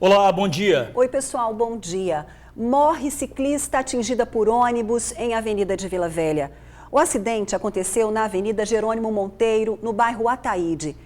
Olá, bom dia. Oi, pessoal, bom dia. Morre ciclista atingida por ônibus em Avenida de Vila Velha. O acidente aconteceu na Avenida Jerônimo Monteiro, no bairro Ataíde.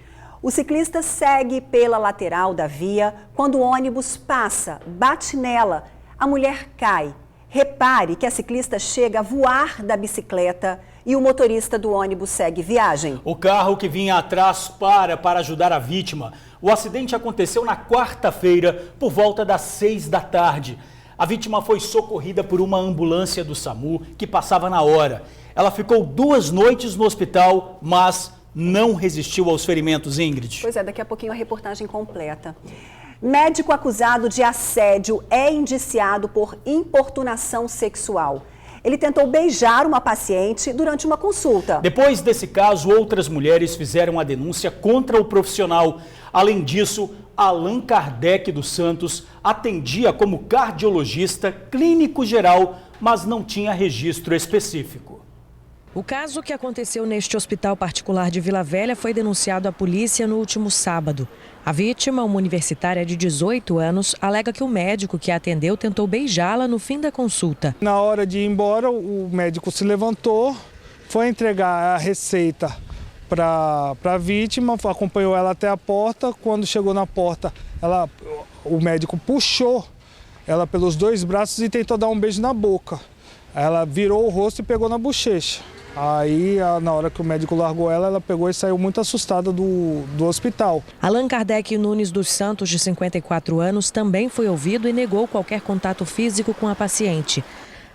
O ciclista segue pela lateral da via quando o ônibus passa, bate nela. A mulher cai. Repare que a ciclista chega a voar da bicicleta e o motorista do ônibus segue viagem. O carro que vinha atrás para ajudar a vítima. O acidente aconteceu na quarta-feira, por volta das 6 da tarde. A vítima foi socorrida por uma ambulância do SAMU que passava na hora. Ela ficou 2 noites no hospital, mas não resistiu aos ferimentos, Ingrid. Pois é, daqui a pouquinho a reportagem completa. Médico acusado de assédio é indiciado por importunação sexual. Ele tentou beijar uma paciente durante uma consulta. Depois desse caso, outras mulheres fizeram a denúncia contra o profissional. Além disso, Allan Kardec dos Santos atendia como cardiologista clínico geral, mas não tinha registro específico. O caso que aconteceu neste hospital particular de Vila Velha foi denunciado à polícia no último sábado. A vítima, uma universitária de 18 anos, alega que o médico que a atendeu tentou beijá-la no fim da consulta. Na hora de ir embora, o médico se levantou, foi entregar a receita para a vítima, acompanhou ela até a porta. Quando chegou na porta, o médico puxou ela pelos 2 braços e tentou dar um beijo na boca. Ela virou o rosto e pegou na bochecha. Aí, na hora que o médico largou ela, ela pegou e saiu muito assustada do hospital. Allan Kardec Nunes dos Santos, de 54 anos, também foi ouvido e negou qualquer contato físico com a paciente.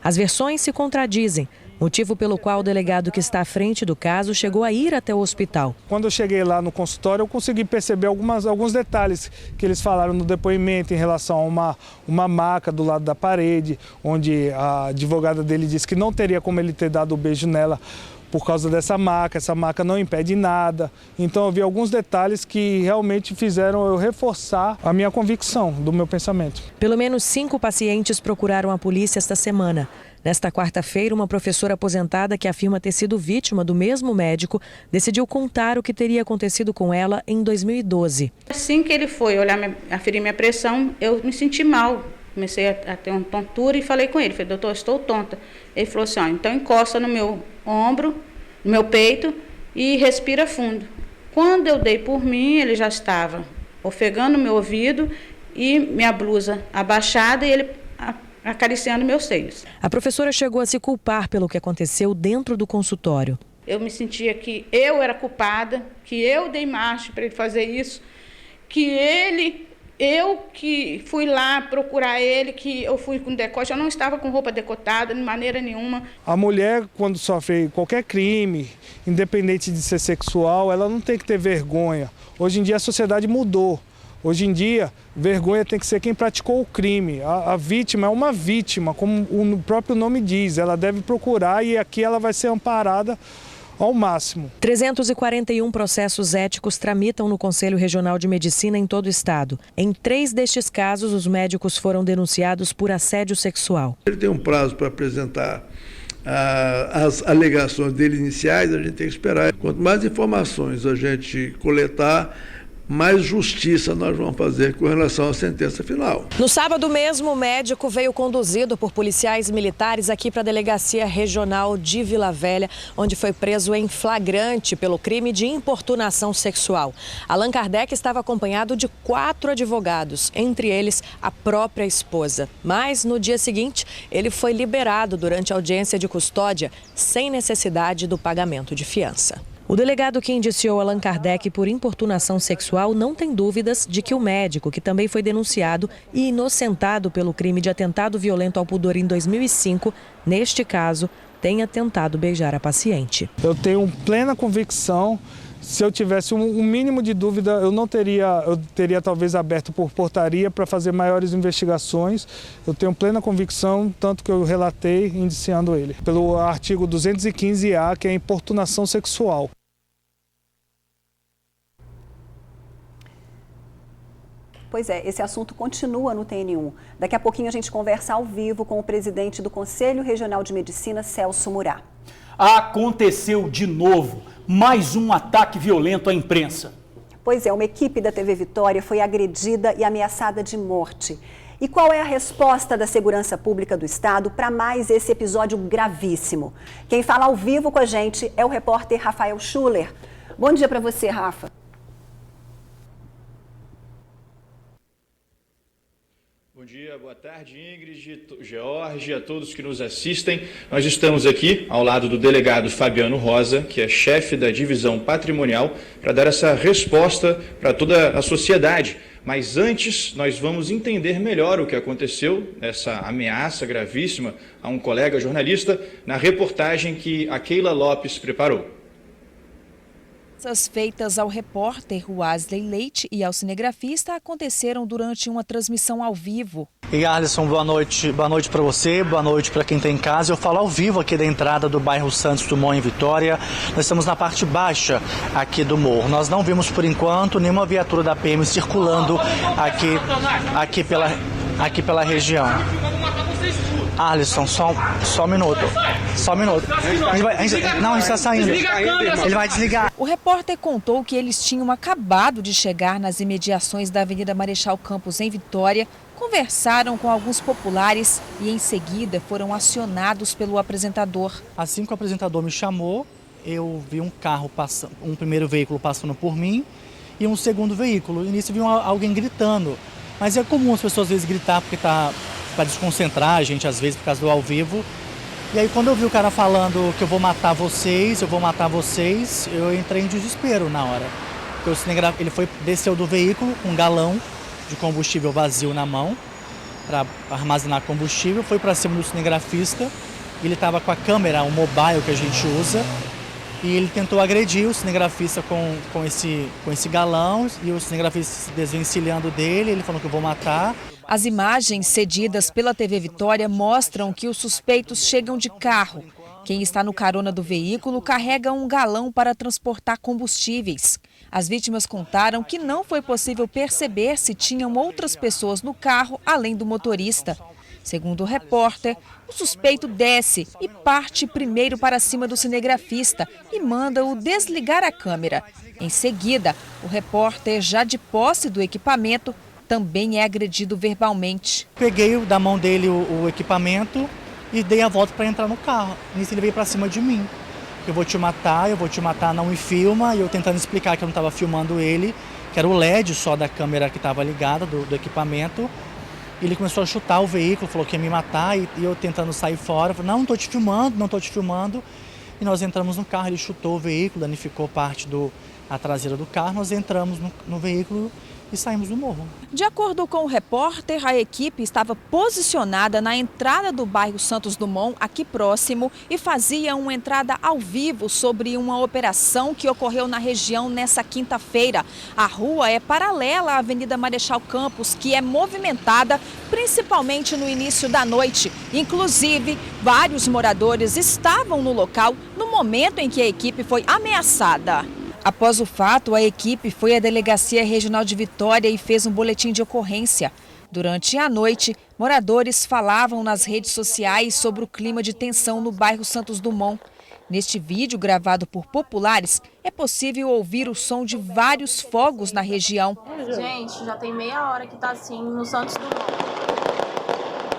As versões se contradizem, motivo pelo qual o delegado que está à frente do caso chegou a ir até o hospital. Quando eu cheguei lá no consultório, eu consegui perceber alguns detalhes que eles falaram no depoimento em relação a uma maca do lado da parede, onde a advogada dele disse que não teria como ele ter dado o beijo nela por causa dessa maca. Essa maca não impede nada. Então eu vi alguns detalhes que realmente fizeram eu reforçar a minha convicção do meu pensamento. Pelo menos 5 pacientes procuraram a polícia esta semana. Nesta quarta-feira, uma professora aposentada que afirma ter sido vítima do mesmo médico decidiu contar o que teria acontecido com ela em 2012. Assim que ele foi aferir minha pressão, eu me senti mal. Comecei a ter uma tontura e falei com ele. Falei, doutor, estou tonta. Ele falou assim, então encosta no meu ombro, no meu peito e respira fundo. Quando eu dei por mim, ele já estava ofegando meu ouvido e minha blusa abaixada e ele acariciando meus seios. A professora chegou a se culpar pelo que aconteceu dentro do consultório. Eu me sentia que eu era culpada, que eu dei marcha para ele fazer isso, eu que fui lá procurar ele, que eu fui com decote, eu não estava com roupa decotada de maneira nenhuma. A mulher, quando sofre qualquer crime, independente de ser sexual, ela não tem que ter vergonha. Hoje em dia a sociedade mudou. Hoje em dia, vergonha tem que ser quem praticou o crime. A vítima é uma vítima, como o próprio nome diz. Ela deve procurar e aqui ela vai ser amparada ao máximo. 341 processos éticos tramitam no Conselho Regional de Medicina em todo o estado. Em 3 destes casos, os médicos foram denunciados por assédio sexual. Ele tem um prazo para apresentar as alegações dele iniciais, a gente tem que esperar. Quanto mais informações a gente coletar, mais justiça nós vamos fazer com relação à sentença final. No sábado mesmo, o médico veio conduzido por policiais militares aqui para a Delegacia Regional de Vila Velha, onde foi preso em flagrante pelo crime de importunação sexual. Allan Kardec estava acompanhado de 4 advogados, entre eles a própria esposa. Mas no dia seguinte, ele foi liberado durante a audiência de custódia, sem necessidade do pagamento de fiança. O delegado que indiciou Allan Kardec por importunação sexual não tem dúvidas de que o médico, que também foi denunciado e inocentado pelo crime de atentado violento ao pudor em 2005, neste caso, tenha tentado beijar a paciente. Eu tenho plena convicção. Se eu tivesse um mínimo de dúvida, eu teria talvez aberto por portaria para fazer maiores investigações. Eu tenho plena convicção, tanto que eu relatei indiciando ele. Pelo artigo 215-A, que é a importunação sexual. Pois é, esse assunto continua no TN1. Daqui a pouquinho a gente conversa ao vivo com o presidente do Conselho Regional de Medicina, Celso Murá. Aconteceu de novo mais um ataque violento à imprensa. Pois é, uma equipe da TV Vitória foi agredida e ameaçada de morte. E qual é a resposta da Segurança Pública do Estado para mais esse episódio gravíssimo? Quem fala ao vivo com a gente é o repórter Rafael Schuller. Bom dia para você, Rafa. Bom dia, boa tarde, Ingrid, George, a todos que nos assistem. Nós estamos aqui ao lado do delegado Fabiano Rosa, que é chefe da divisão patrimonial, para dar essa resposta para toda a sociedade. Mas antes, nós vamos entender melhor o que aconteceu, essa ameaça gravíssima a um colega jornalista, na reportagem que a Keila Lopes preparou. As feitas ao repórter Wesley Leite e ao cinegrafista aconteceram durante uma transmissão ao vivo. E Alisson, boa noite para você, boa noite para quem está em casa. Eu falo ao vivo aqui da entrada do bairro Santos Dumont em Vitória. Nós estamos na parte baixa aqui do morro. Nós não vimos por enquanto nenhuma viatura da PM circulando aqui pela região. Alisson, só um minuto. Só um minuto. A gente está saindo. Ele vai desligar. O repórter contou que eles tinham acabado de chegar nas imediações da Avenida Marechal Campos, em Vitória, conversaram com alguns populares e, em seguida, foram acionados pelo apresentador. Assim que o apresentador me chamou, eu vi um carro passando, um primeiro veículo passando por mim e um segundo veículo. E nisso vi alguém gritando. Mas é comum as pessoas às vezes gritar porque está para desconcentrar a gente, às vezes, por causa do ao vivo. E aí, quando eu vi o cara falando que eu vou matar vocês, eu entrei em desespero na hora. Porque ele desceu do veículo com um galão de combustível vazio na mão para armazenar combustível, foi para cima do cinegrafista. Ele estava com a câmera, o mobile que a gente usa, e ele tentou agredir o cinegrafista com esse galão, e o cinegrafista se desvencilhando dele, ele falou que eu vou matar. As imagens cedidas pela TV Vitória mostram que os suspeitos chegam de carro. Quem está no carona do veículo carrega um galão para transportar combustíveis. As vítimas contaram que não foi possível perceber se tinham outras pessoas no carro além do motorista. Segundo o repórter, o suspeito desce e parte primeiro para cima do cinegrafista e manda-o desligar a câmera. Em seguida, o repórter, já de posse do equipamento, também é agredido verbalmente. Peguei da mão dele o equipamento e dei a volta para entrar no carro. Nisso ele veio para cima de mim. Eu vou te matar, não me filma. E eu tentando explicar que eu não estava filmando ele, que era o LED só da câmera que estava ligada do equipamento. Ele começou a chutar o veículo, falou que ia me matar e eu tentando sair fora. Falei, não estou te filmando. E nós entramos no carro, ele chutou o veículo, danificou parte da traseira do carro. Nós entramos no veículo e saímos do morro. De acordo com o repórter, a equipe estava posicionada na entrada do bairro Santos Dumont, aqui próximo, e fazia uma entrada ao vivo sobre uma operação que ocorreu na região nessa quinta-feira. A rua é paralela à Avenida Marechal Campos, que é movimentada principalmente no início da noite. Inclusive, vários moradores estavam no local no momento em que a equipe foi ameaçada. Após o fato, a equipe foi à Delegacia Regional de Vitória e fez um boletim de ocorrência. Durante a noite, moradores falavam nas redes sociais sobre o clima de tensão no bairro Santos Dumont. Neste vídeo, gravado por populares, é possível ouvir o som de vários fogos na região. Gente, já tem meia hora que está assim no Santos Dumont,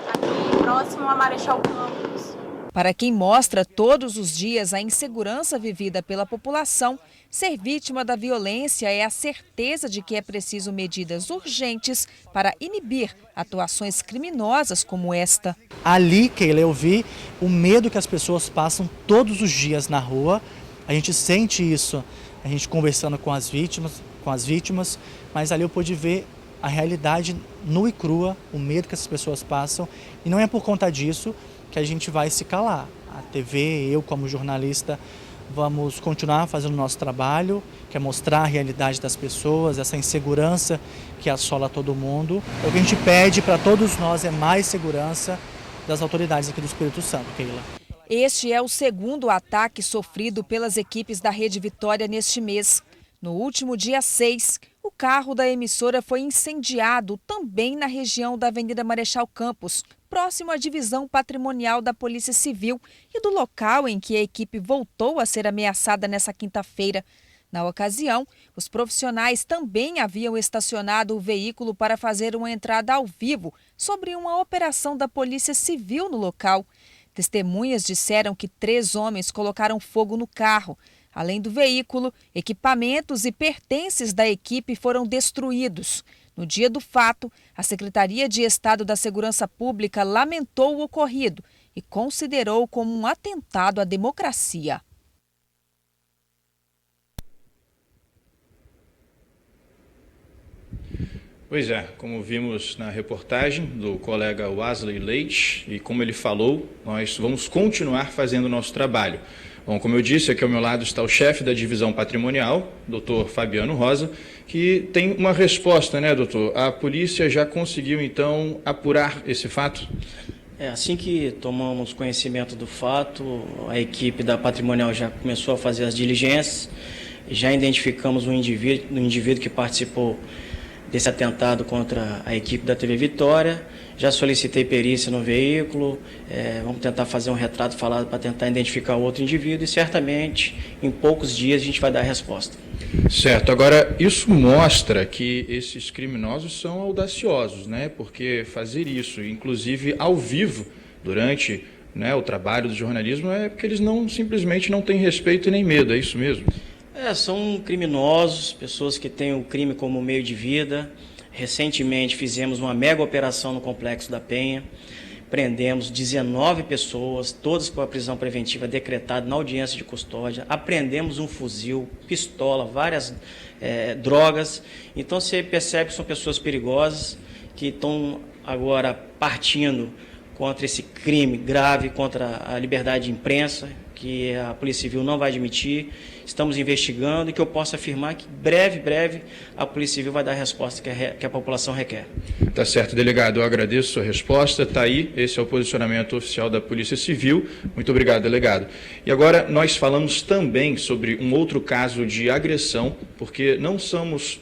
aqui próximo a Marechal Campos. Para quem mostra todos os dias a insegurança vivida pela população, ser vítima da violência é a certeza de que é preciso medidas urgentes para inibir atuações criminosas como esta. Ali, Keila, eu vi o medo que as pessoas passam todos os dias na rua. A gente sente isso, a gente conversando com as vítimas, mas ali eu pude ver a realidade nua e crua, o medo que essas pessoas passam. E não é por conta disso que a gente vai se calar. A TV, eu como jornalista, vamos continuar fazendo o nosso trabalho, que é mostrar a realidade das pessoas, essa insegurança que assola todo mundo. O que a gente pede para todos nós é mais segurança das autoridades aqui do Espírito Santo, Keila. Este é o segundo ataque sofrido pelas equipes da Rede Vitória neste mês. No último dia 6, o carro da emissora foi incendiado também na região da Avenida Marechal Campos, próximo à divisão patrimonial da Polícia Civil e do local em que a equipe voltou a ser ameaçada nessa quinta-feira. Na ocasião, os profissionais também haviam estacionado o veículo para fazer uma entrada ao vivo sobre uma operação da Polícia Civil no local. Testemunhas disseram que 3 homens colocaram fogo no carro. Além do veículo, equipamentos e pertences da equipe foram destruídos. No dia do fato, a Secretaria de Estado da Segurança Pública lamentou o ocorrido e considerou como um atentado à democracia. Pois é, como vimos na reportagem do colega Wesley Leite, e como ele falou, nós vamos continuar fazendo o nosso trabalho. Bom, como eu disse, aqui ao meu lado está o chefe da divisão patrimonial, doutor Fabiano Rosa, que tem uma resposta, né, doutor? A polícia já conseguiu, então, apurar esse fato? Assim que tomamos conhecimento do fato, a equipe da patrimonial já começou a fazer as diligências, já identificamos um indivíduo que participou desse atentado contra a equipe da TV Vitória. Já solicitei perícia no veículo, vamos tentar fazer um retrato falado para tentar identificar o outro indivíduo e certamente em poucos dias a gente vai dar a resposta. Certo, agora isso mostra que esses criminosos são audaciosos, né? Porque fazer isso, inclusive ao vivo, durante, né, o trabalho do jornalismo, é porque eles simplesmente não têm respeito e nem medo, é isso mesmo? São criminosos, pessoas que têm o crime como meio de vida. Recentemente fizemos uma mega operação no Complexo da Penha, prendemos 19 pessoas, todas com a prisão preventiva decretada na audiência de custódia, apreendemos um fuzil, pistola, várias drogas. Então você percebe que são pessoas perigosas que estão agora partindo contra esse crime grave, contra a liberdade de imprensa, que a Polícia Civil não vai admitir. Estamos investigando e que eu posso afirmar que breve a Polícia Civil vai dar a resposta que a população requer. Tá certo, delegado, eu agradeço a sua resposta, tá aí, esse é o posicionamento oficial da Polícia Civil. Muito obrigado, delegado. E agora nós falamos também sobre um outro caso de agressão, porque não somos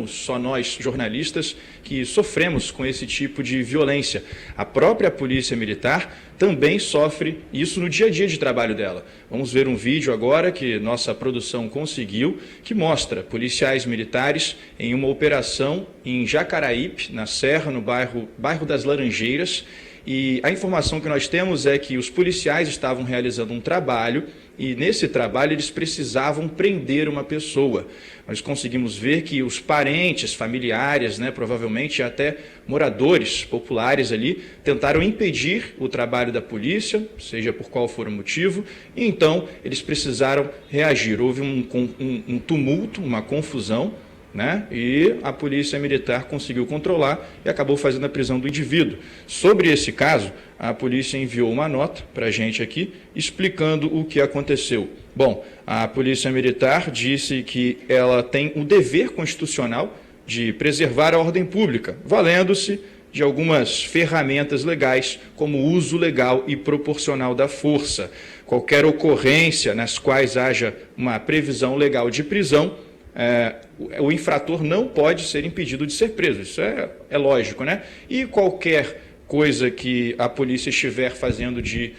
só nós, jornalistas, que sofremos com esse tipo de violência. A própria Polícia Militar também sofre isso no dia a dia de trabalho dela. Vamos ver um vídeo agora que nossa produção conseguiu, que mostra policiais militares em uma operação em Jacaraípe, na Serra, no bairro das Laranjeiras. E a informação que nós temos é que os policiais estavam realizando um trabalho e nesse trabalho eles precisavam prender uma pessoa. Nós conseguimos ver que os parentes, familiares, né, provavelmente até moradores populares ali, tentaram impedir o trabalho da polícia, seja por qual for o motivo, e então eles precisaram reagir. Houve um tumulto, uma confusão, né? E a Polícia Militar conseguiu controlar e acabou fazendo a prisão do indivíduo. Sobre esse caso, a polícia enviou uma nota para a gente aqui explicando o que aconteceu. Bom, a Polícia Militar disse que ela tem o dever constitucional de preservar a ordem pública, valendo-se de algumas ferramentas legais, como o uso legal e proporcional da força. Qualquer ocorrência nas quais haja uma previsão legal de prisão, o infrator não pode ser impedido de ser preso, isso é lógico, né? E qualquer coisa que a polícia estiver fazendo de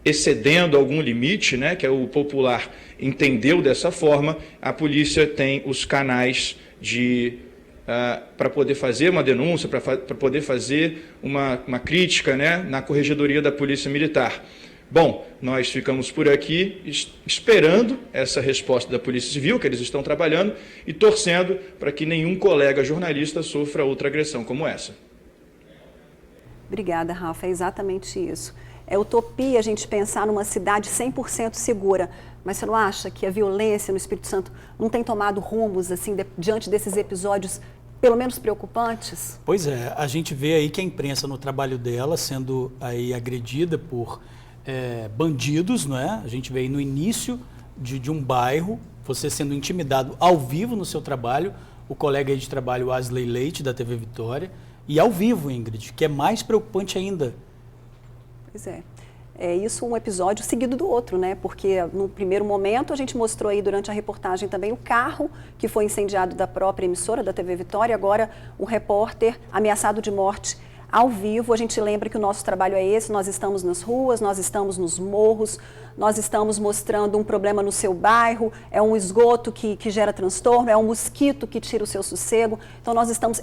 excedendo algum limite, né, que o popular entendeu dessa forma, a polícia tem os canais para poder fazer uma denúncia, para poder fazer uma crítica, né, na Corregedoria da Polícia Militar. Bom, nós ficamos por aqui esperando essa resposta da Polícia Civil, que eles estão trabalhando, e torcendo para que nenhum colega jornalista sofra outra agressão como essa. Obrigada, Rafa. É exatamente isso. É utopia a gente pensar numa cidade 100% segura, mas você não acha que a violência no Espírito Santo não tem tomado rumos, assim, diante desses episódios, pelo menos preocupantes? Pois é, a gente vê aí que a imprensa no trabalho dela sendo aí agredida por bandidos, não é? A gente vê aí no início de um bairro, você sendo intimidado ao vivo no seu trabalho, o colega aí de trabalho Wesley Leite, da TV Vitória, e ao vivo, Ingrid, que é mais preocupante ainda. Pois é. É isso, um episódio seguido do outro, né? Porque no primeiro momento a gente mostrou aí durante a reportagem também o carro que foi incendiado da própria emissora da TV Vitória, agora um repórter ameaçado de morte ao vivo. A gente lembra que o nosso trabalho é esse, nós estamos nas ruas, nós estamos nos morros, nós estamos mostrando um problema no seu bairro, é um esgoto que gera transtorno, é um mosquito que tira o seu sossego. Então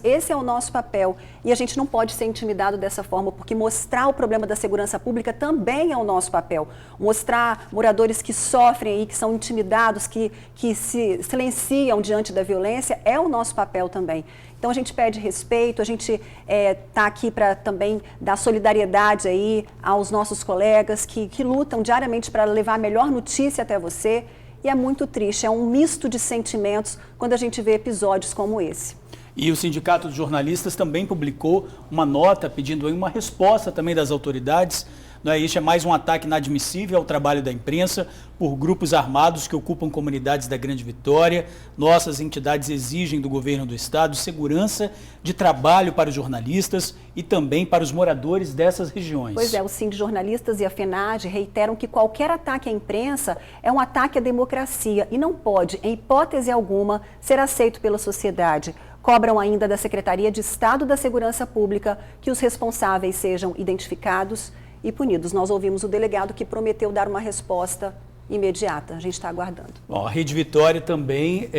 esse é o nosso papel e a gente não pode ser intimidado dessa forma, porque mostrar o problema da segurança pública também é o nosso papel. Mostrar moradores que sofrem aí, que são intimidados, que se silenciam diante da violência, é o nosso papel também. Então a gente pede respeito, a gente está aqui para também dar solidariedade aí aos nossos colegas que lutam diariamente para levar a melhor notícia até você. E é muito triste, é um misto de sentimentos quando a gente vê episódios como esse. E o Sindicato de Jornalistas também publicou uma nota pedindo aí uma resposta também das autoridades. Este é mais um ataque inadmissível ao trabalho da imprensa por grupos armados que ocupam comunidades da Grande Vitória. Nossas entidades exigem do governo do estado segurança de trabalho para os jornalistas e também para os moradores dessas regiões. Pois é, o Sindicato de Jornalistas e a FENAGE reiteram que qualquer ataque à imprensa é um ataque à democracia e não pode, em hipótese alguma, ser aceito pela sociedade. Cobram ainda da Secretaria de Estado da Segurança Pública que os responsáveis sejam identificados e punidos. Nós ouvimos o delegado que prometeu dar uma resposta imediata. A gente está aguardando. Bom, a Rede Vitória também,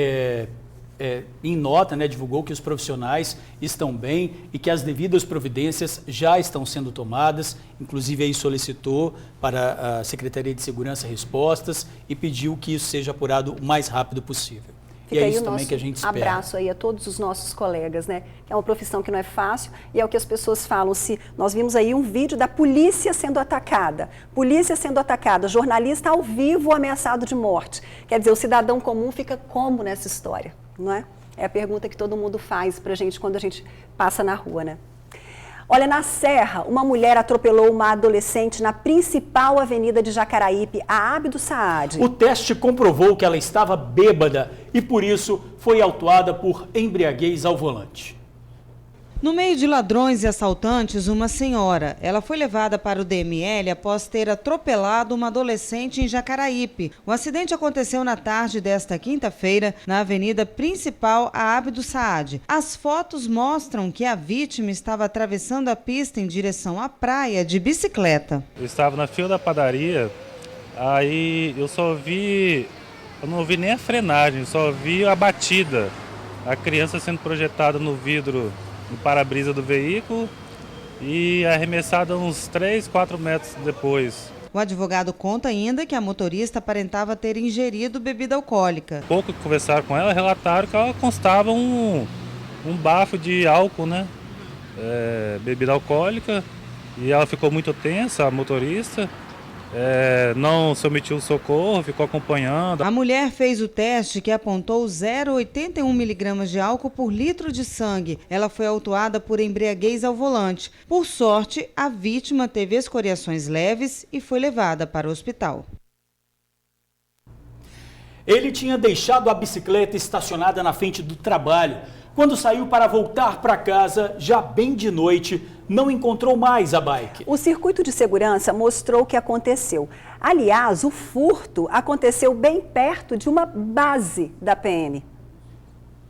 em nota, divulgou que os profissionais estão bem e que as devidas providências já estão sendo tomadas. Inclusive, aí solicitou para a Secretaria de Segurança respostas e pediu que isso seja apurado o mais rápido possível. Fica e é aí isso o também nosso que a gente espera. Abraço aí a todos os nossos colegas, né? É uma profissão que não é fácil e é o que as pessoas falam. Nós vimos aí um vídeo da polícia sendo atacada, jornalista ao vivo ameaçado de morte. Quer dizer, o cidadão comum fica como nessa história, não é? É a pergunta que todo mundo faz pra gente quando a gente passa na rua, né? Olha, na Serra, uma mulher atropelou uma adolescente na principal avenida de Jacaraípe, a Abdo Saad. O teste comprovou que ela estava bêbada e, por isso, foi autuada por embriaguez ao volante. No meio de ladrões e assaltantes, uma senhora. Ela foi levada para o DML após ter atropelado uma adolescente em Jacaraípe. O acidente aconteceu na tarde desta quinta-feira, na avenida principal, a Abdo Saad. As fotos mostram que a vítima estava atravessando a pista em direção à praia de bicicleta. Eu estava na fila da padaria, aí eu não vi nem a frenagem, só vi a batida. A criança sendo projetada no vidro, no para-brisa do veículo e arremessada uns 3, 4 metros depois. O advogado conta ainda que a motorista aparentava ter ingerido bebida alcoólica. Pouco que conversaram com ela, relataram que ela constava um bafo de álcool, bebida alcoólica, e ela ficou muito tensa, a motorista. Não se omitiu o socorro, ficou acompanhando. A mulher fez o teste que apontou 0,81 mg de álcool por litro de sangue. Ela foi autuada por embriaguez ao volante. Por sorte, a vítima teve escoriações leves e foi levada para o hospital. Ele tinha deixado a bicicleta estacionada na frente do trabalho. Quando saiu para voltar para casa, já bem de noite, não encontrou mais a bike. O circuito de segurança mostrou o que aconteceu. Aliás, o furto aconteceu bem perto de uma base da PM. O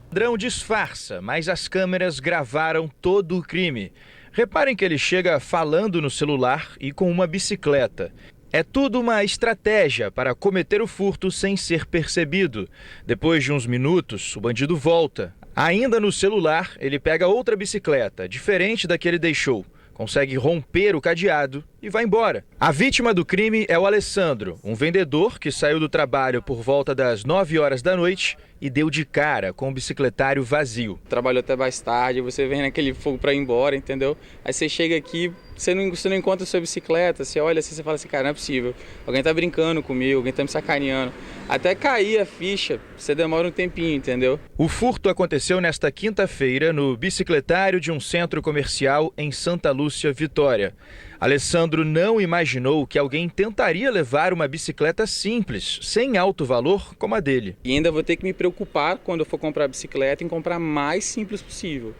ladrão disfarça, mas as câmeras gravaram todo o crime. Reparem que ele chega falando no celular e com uma bicicleta. É tudo uma estratégia para cometer o furto sem ser percebido. Depois de uns minutos, o bandido volta. Ainda no celular, ele pega outra bicicleta, diferente da que ele deixou. Consegue romper o cadeado e vai embora. A vítima do crime é o Alessandro, um vendedor que saiu do trabalho por volta das 9 horas da noite e deu de cara com o bicicletário vazio. Trabalhou até mais tarde, você vem naquele fogo para ir embora, entendeu? Aí você chega aqui, você não encontra a sua bicicleta, você olha assim, você fala assim, cara, não é possível. Alguém tá brincando comigo, alguém tá me sacaneando. Até cair a ficha, você demora um tempinho, entendeu? O furto aconteceu nesta quinta-feira no bicicletário de um centro comercial em Santa Lúcia, Vitória. Alessandro não imaginou que alguém tentaria levar uma bicicleta simples, sem alto valor, como a dele. E ainda vou ter que me preocupar quando eu for comprar a bicicleta em comprar mais simples possível.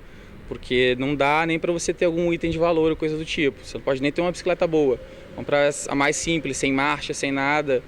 Porque não dá nem para você ter algum item de valor ou coisa do tipo. Você não pode nem ter uma bicicleta boa. Comprar a mais simples, sem marcha, sem nada.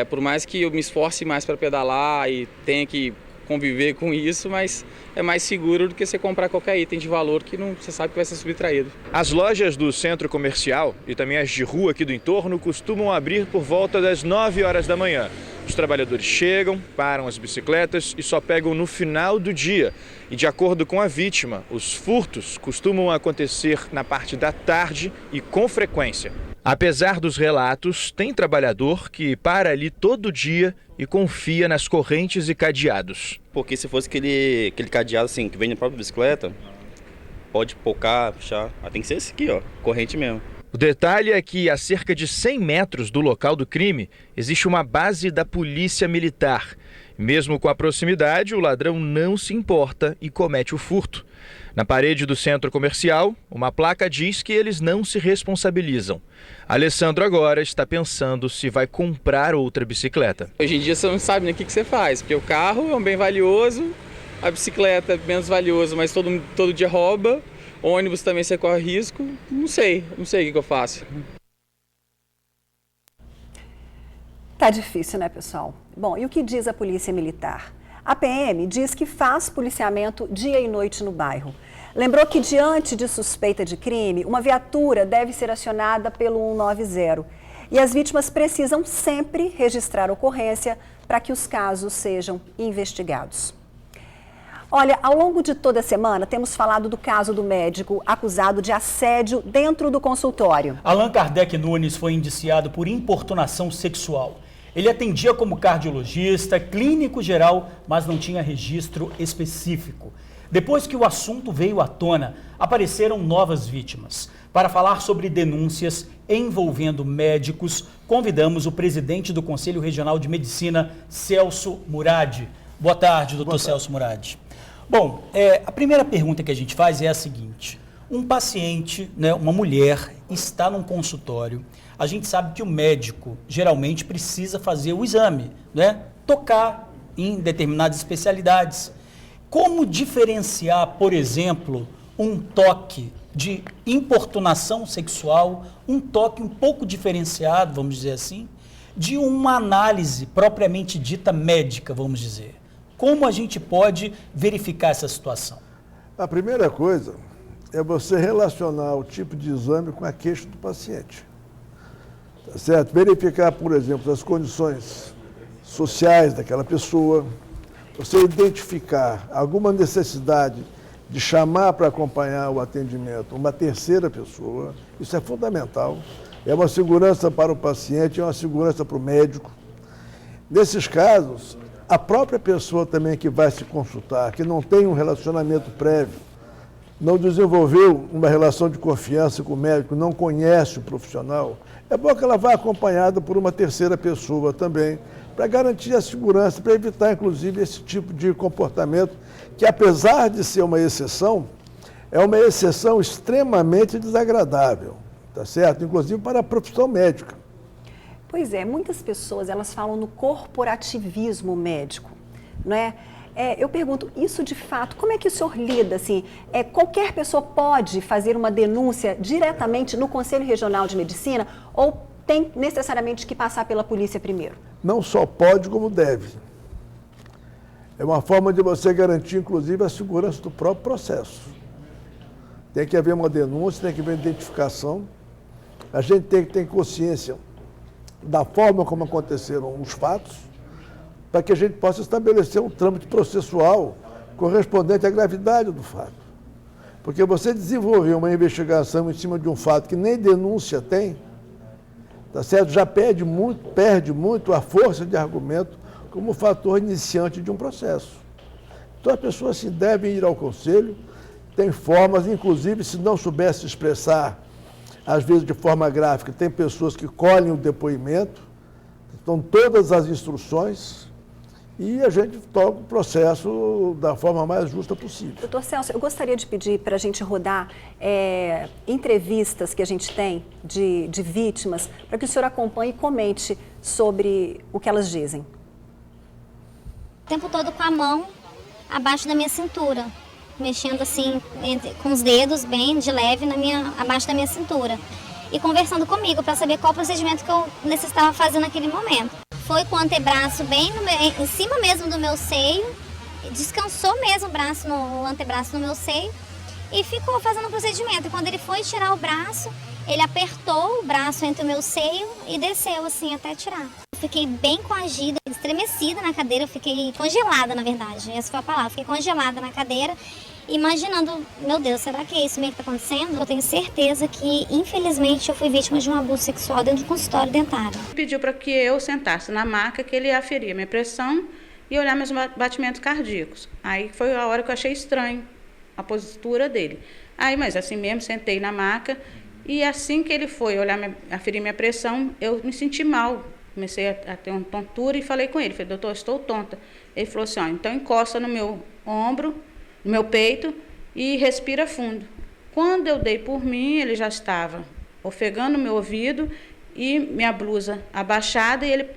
Por mais que eu me esforce mais para pedalar e tenha que conviver com isso, mas é mais seguro do que você comprar qualquer item de valor que não, você sabe que vai ser subtraído. As lojas do centro comercial e também as de rua aqui do entorno costumam abrir por volta das 9 horas da manhã. Os trabalhadores chegam, param as bicicletas e só pegam no final do dia. E de acordo com a vítima, os furtos costumam acontecer na parte da tarde e com frequência. Apesar dos relatos, tem trabalhador que para ali todo dia e confia nas correntes e cadeados. Porque se fosse aquele cadeado assim, que vem na própria bicicleta, pode pocar, puxar. Tem que ser esse aqui, ó, corrente mesmo. O detalhe é que a cerca de 100 metros do local do crime existe uma base da polícia militar. Mesmo com a proximidade, o ladrão não se importa e comete o furto. Na parede do centro comercial, uma placa diz que eles não se responsabilizam. Alessandro agora está pensando se vai comprar outra bicicleta. Hoje em dia você não sabe nem o que você faz, porque o carro é um bem valioso, a bicicleta é menos valioso, mas todo dia rouba, o ônibus também você corre risco, não sei o que eu faço. Tá difícil, né, pessoal? Bom, e o que diz a Polícia Militar? A PM diz que faz policiamento dia e noite no bairro. Lembrou que, diante de suspeita de crime, uma viatura deve ser acionada pelo 190. E as vítimas precisam sempre registrar a ocorrência para que os casos sejam investigados. Olha, ao longo de toda a semana, temos falado do caso do médico acusado de assédio dentro do consultório. Allan Kardec Nunes foi indiciado por importunação sexual. Ele atendia como cardiologista, clínico geral, mas não tinha registro específico. Depois que o assunto veio à tona, apareceram novas vítimas. Para falar sobre denúncias envolvendo médicos, convidamos o presidente do Conselho Regional de Medicina, Celso Murad. Boa tarde, doutor Celso Murad. Bom, a primeira pergunta que a gente faz é a seguinte. Um paciente, né, uma mulher, está num consultório. A gente sabe que o médico geralmente precisa fazer o exame, né? Tocar em determinadas especialidades. Como diferenciar, por exemplo, um toque de importunação sexual, um toque um pouco diferenciado, vamos dizer assim, de uma análise propriamente dita médica, vamos dizer? Como a gente pode verificar essa situação? A primeira coisa é você relacionar o tipo de exame com a queixa do paciente. Tá certo? Verificar, por exemplo, as condições sociais daquela pessoa, você identificar alguma necessidade de chamar para acompanhar o atendimento uma terceira pessoa, isso é fundamental. É uma segurança para o paciente, é uma segurança para o médico. Nesses casos, a própria pessoa também que vai se consultar, que não tem um relacionamento prévio, não desenvolveu uma relação de confiança com o médico, não conhece o profissional, é bom que ela vá acompanhada por uma terceira pessoa também, para garantir a segurança, para evitar, inclusive, esse tipo de comportamento, que apesar de ser uma exceção, é uma exceção extremamente desagradável, tá certo? Inclusive para a profissão médica. Pois é, muitas pessoas, elas falam no corporativismo médico, não é? Eu pergunto, isso de fato, como é que o senhor lida, assim? Qualquer pessoa pode fazer uma denúncia diretamente no Conselho Regional de Medicina ou tem necessariamente que passar pela polícia primeiro? Não só pode, como deve. É uma forma de você garantir, inclusive, a segurança do próprio processo. Tem que haver uma denúncia, tem que haver identificação. A gente tem que ter consciência da forma como aconteceram os fatos, para que a gente possa estabelecer um trâmite processual correspondente à gravidade do fato. Porque você desenvolver uma investigação em cima de um fato que nem denúncia tem, tá certo? Já perde muito a força de argumento como fator iniciante de um processo. Então as pessoas se devem ir ao conselho, tem formas, inclusive se não souber se expressar, às vezes de forma gráfica, tem pessoas que colhem o depoimento, estão todas as instruções e a gente toca o processo da forma mais justa possível. Doutor Celso, eu gostaria de pedir para a gente rodar entrevistas que a gente tem de vítimas, para que o senhor acompanhe e comente sobre o que elas dizem. O tempo todo com a mão abaixo da minha cintura, mexendo assim com os dedos bem de leve abaixo da minha cintura e conversando comigo para saber qual procedimento que eu necessitava fazer naquele momento. Foi com o antebraço bem em cima mesmo do meu seio, descansou mesmo o antebraço no meu seio e ficou fazendo o procedimento. E quando ele foi tirar o braço, ele apertou o braço entre o meu seio e desceu assim até tirar. Eu fiquei bem coagida, estremecida na cadeira, eu fiquei congelada, na verdade, essa foi a palavra, fiquei congelada na cadeira, imaginando, meu Deus, será que é isso mesmo que está acontecendo? Eu tenho certeza que, infelizmente, eu fui vítima de um abuso sexual dentro do consultório dentário. Pediu para que eu sentasse na maca, que ele aferia minha pressão e olhar meus batimentos cardíacos. Aí foi a hora que eu achei estranho a postura dele. Aí, mas assim mesmo, sentei na maca e assim que ele foi olhar, aferir minha pressão, eu me senti mal. Comecei a ter uma tontura e falei com ele, falei, doutor, estou tonta. Ele falou assim, ó, então encosta no meu ombro, no meu peito e respira fundo. Quando eu dei por mim, ele já estava ofegando meu ouvido e minha blusa abaixada e ele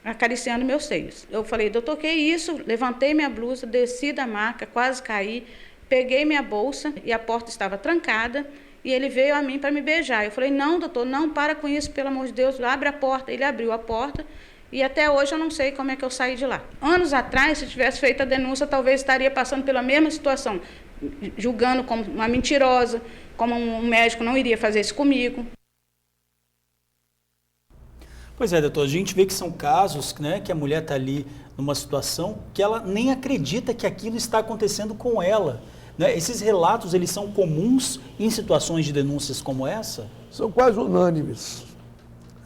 acariciando meus seios. Eu falei, doutor, que isso? Levantei minha blusa, desci da maca, quase caí, peguei minha bolsa e a porta estava trancada e ele veio a mim para me beijar. Eu falei, não, doutor, não, para com isso, pelo amor de Deus, abre a porta. Ele abriu a porta e até hoje eu não sei como é que eu saí de lá. Anos atrás, se tivesse feito a denúncia, talvez estaria passando pela mesma situação, julgando como uma mentirosa, como um médico não iria fazer isso comigo. Pois é, doutor, a gente vê que são casos, né, que a mulher está ali numa situação que ela nem acredita que aquilo está acontecendo com ela. Né? Esses relatos, eles são comuns em situações de denúncias como essa? São quase unânimes.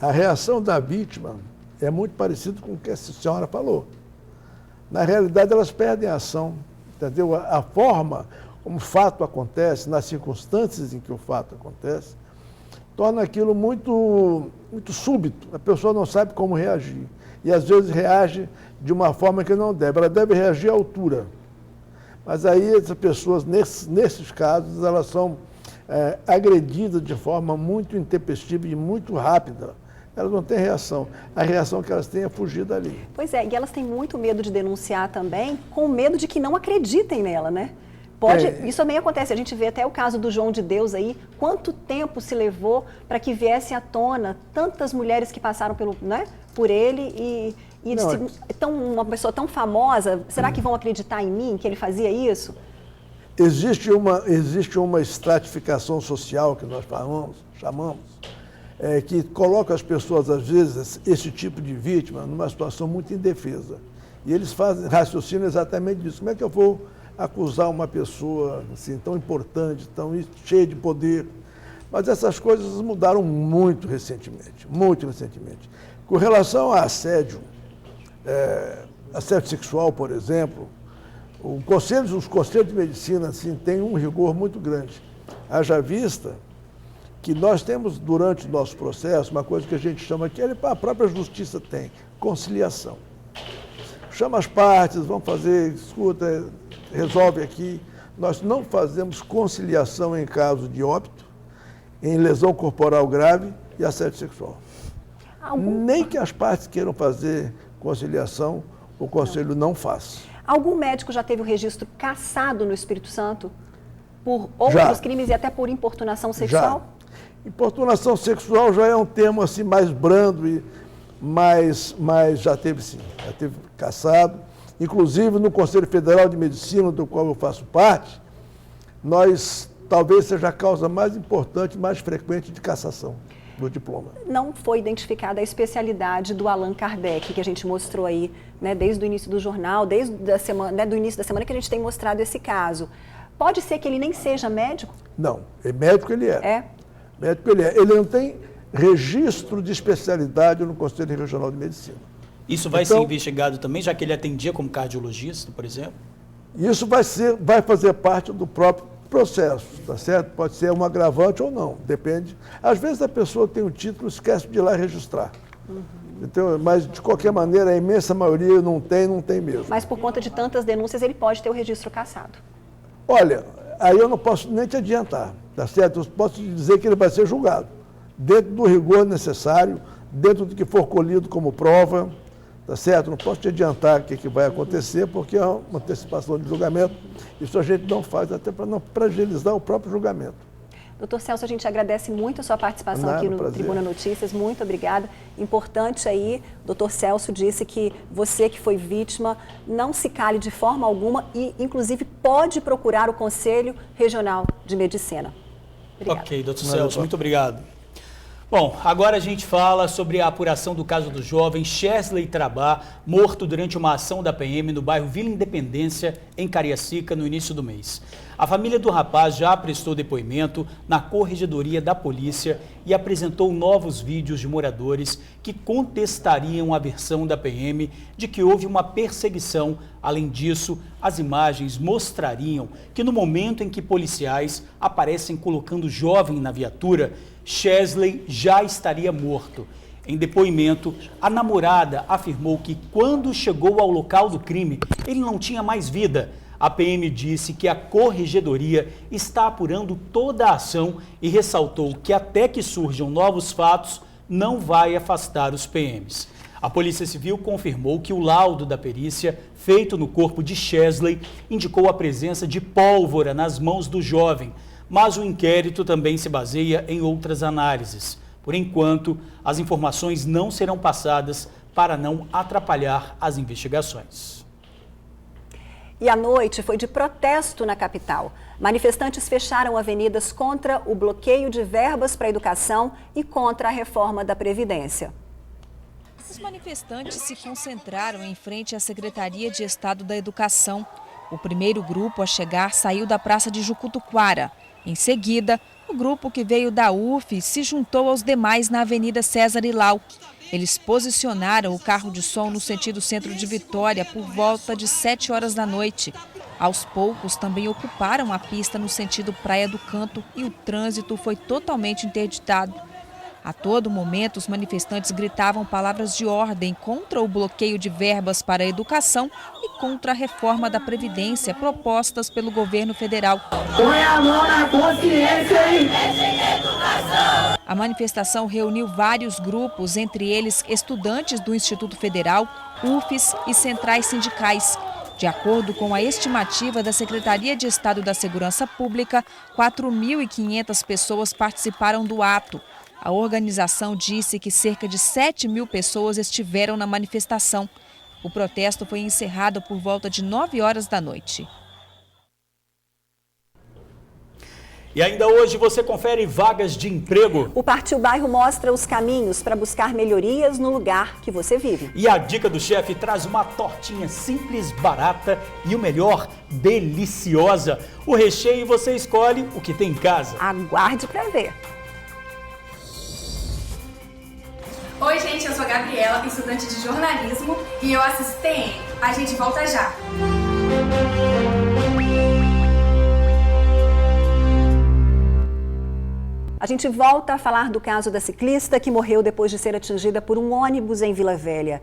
A reação da vítima é muito parecida com o que a senhora falou. Na realidade, elas perdem a ação, entendeu? A forma como o fato acontece, nas circunstâncias em que o fato acontece, torna aquilo muito súbito. A pessoa não sabe como reagir. E, às vezes, reage de uma forma que não deve. Ela deve reagir à altura. Mas aí, essas pessoas, nesses casos, elas são agredidas de forma muito intempestiva e muito rápida. Elas não têm reação. A reação que elas têm é fugir dali. Pois é, e elas têm muito medo de denunciar também, com medo de que não acreditem nela, né? Isso também acontece, a gente vê até o caso do João de Deus aí, quanto tempo se levou para que viesse à tona tantas mulheres que passaram por ele uma pessoa tão famosa, será que vão acreditar em mim, que ele fazia isso? Existe uma estratificação social que nós chamamos, que coloca as pessoas, às vezes, esse tipo de vítima, numa situação muito indefesa. E eles raciocinam exatamente disso. Como é que eu vou acusar uma pessoa assim, tão importante, tão cheia de poder? Mas essas coisas mudaram muito recentemente, muito recentemente. Com relação a assédio sexual, por exemplo, os conselhos de medicina assim, têm um rigor muito grande. Haja vista que nós temos, durante o nosso processo, uma coisa que a gente chama aqui, a própria justiça tem, conciliação. Chama as partes, vamos fazer, escuta, resolve aqui. Nós não fazemos conciliação em caso de óbito, em lesão corporal grave e assédio sexual. Nem que as partes queiram fazer conciliação, o Conselho não faz. Algum médico já teve o registro cassado no Espírito Santo por outros crimes e até por importunação sexual? Já. Importunação sexual já é um termo assim mais brando, mas já teve sim, já teve cassado. Inclusive no Conselho Federal de Medicina, do qual eu faço parte, talvez seja a causa mais importante, mais frequente de cassação do diploma. Não foi identificada a especialidade do Allan Kardec, que a gente mostrou aí, né, desde o início do jornal, desde a semana, né, do início da semana que a gente tem mostrado esse caso. Pode ser que ele nem seja médico? Não, médico ele é. Médico ele é. Ele não tem registro de especialidade no Conselho Regional de Medicina. Isso vai ser investigado também, já que ele atendia como cardiologista, por exemplo? Isso vai fazer parte do próprio processo, tá certo? Pode ser um agravante ou não, depende. Às vezes a pessoa tem um título e esquece de ir lá registrar. Então, mas, de qualquer maneira, a imensa maioria não tem mesmo. Mas por conta de tantas denúncias, ele pode ter o registro cassado? Olha, aí eu não posso nem te adiantar, tá certo? Eu posso te dizer que ele vai ser julgado, dentro do rigor necessário, dentro do que for colhido como prova, tá certo? Não posso te adiantar o que vai acontecer, porque é uma antecipação de julgamento. Isso a gente não faz, até para não fragilizar o próprio julgamento. Doutor Celso, a gente agradece muito a sua participação aqui no Tribuna Notícias, muito obrigada. Importante aí, o doutor Celso disse que você que foi vítima não se cale de forma alguma e, inclusive, pode procurar o Conselho Regional de Medicina. Obrigada. Ok, doutor Celso, muito obrigado. Bom, agora a gente fala sobre a apuração do caso do jovem Chesley Trabá, morto durante uma ação da PM no bairro Vila Independência, em Cariacica, no início do mês. A família do rapaz já prestou depoimento na Corregedoria da Polícia e apresentou novos vídeos de moradores que contestariam a versão da PM de que houve uma perseguição. Além disso, as imagens mostrariam que no momento em que policiais aparecem colocando o jovem na viatura, Chesley já estaria morto. Em depoimento, a namorada afirmou que quando chegou ao local do crime, ele não tinha mais vida. A PM disse que a Corregedoria está apurando toda a ação e ressaltou que até que surjam novos fatos, não vai afastar os PMs. A Polícia Civil confirmou que o laudo da perícia, feito no corpo de Chesley, indicou a presença de pólvora nas mãos do jovem, mas o inquérito também se baseia em outras análises. Por enquanto, as informações não serão passadas para não atrapalhar as investigações. E a noite foi de protesto na capital. Manifestantes fecharam avenidas contra o bloqueio de verbas para a educação e contra a reforma da Previdência. Esses manifestantes se concentraram em frente à Secretaria de Estado da Educação. O primeiro grupo a chegar saiu da Praça de Jucutuquara. Em seguida, o grupo que veio da UF se juntou aos demais na Avenida César Ilau. Eles posicionaram o carro de som no sentido centro de Vitória por volta de 7 horas da noite. Aos poucos, também ocuparam a pista no sentido Praia do Canto e o trânsito foi totalmente interditado. A todo momento, os manifestantes gritavam palavras de ordem contra o bloqueio de verbas para a educação e contra a reforma da Previdência propostas pelo governo federal. Põe a mão na consciência aí! A manifestação reuniu vários grupos, entre eles estudantes do Instituto Federal, UFES e centrais sindicais. De acordo com a estimativa da Secretaria de Estado da Segurança Pública, 4.500 pessoas participaram do ato. A organização disse que cerca de 7.000 pessoas estiveram na manifestação. O protesto foi encerrado por volta de 9 horas da noite. E ainda hoje você confere vagas de emprego. O Partiu Bairro mostra os caminhos para buscar melhorias no lugar que você vive. E a dica do chefe traz uma tortinha simples, barata e o melhor, deliciosa. O recheio você escolhe o que tem em casa. Aguarde para ver. Oi, gente, eu sou a Gabriela, estudante de jornalismo e eu assisto TN. A gente volta já. A gente volta a falar do caso da ciclista que morreu depois de ser atingida por um ônibus em Vila Velha.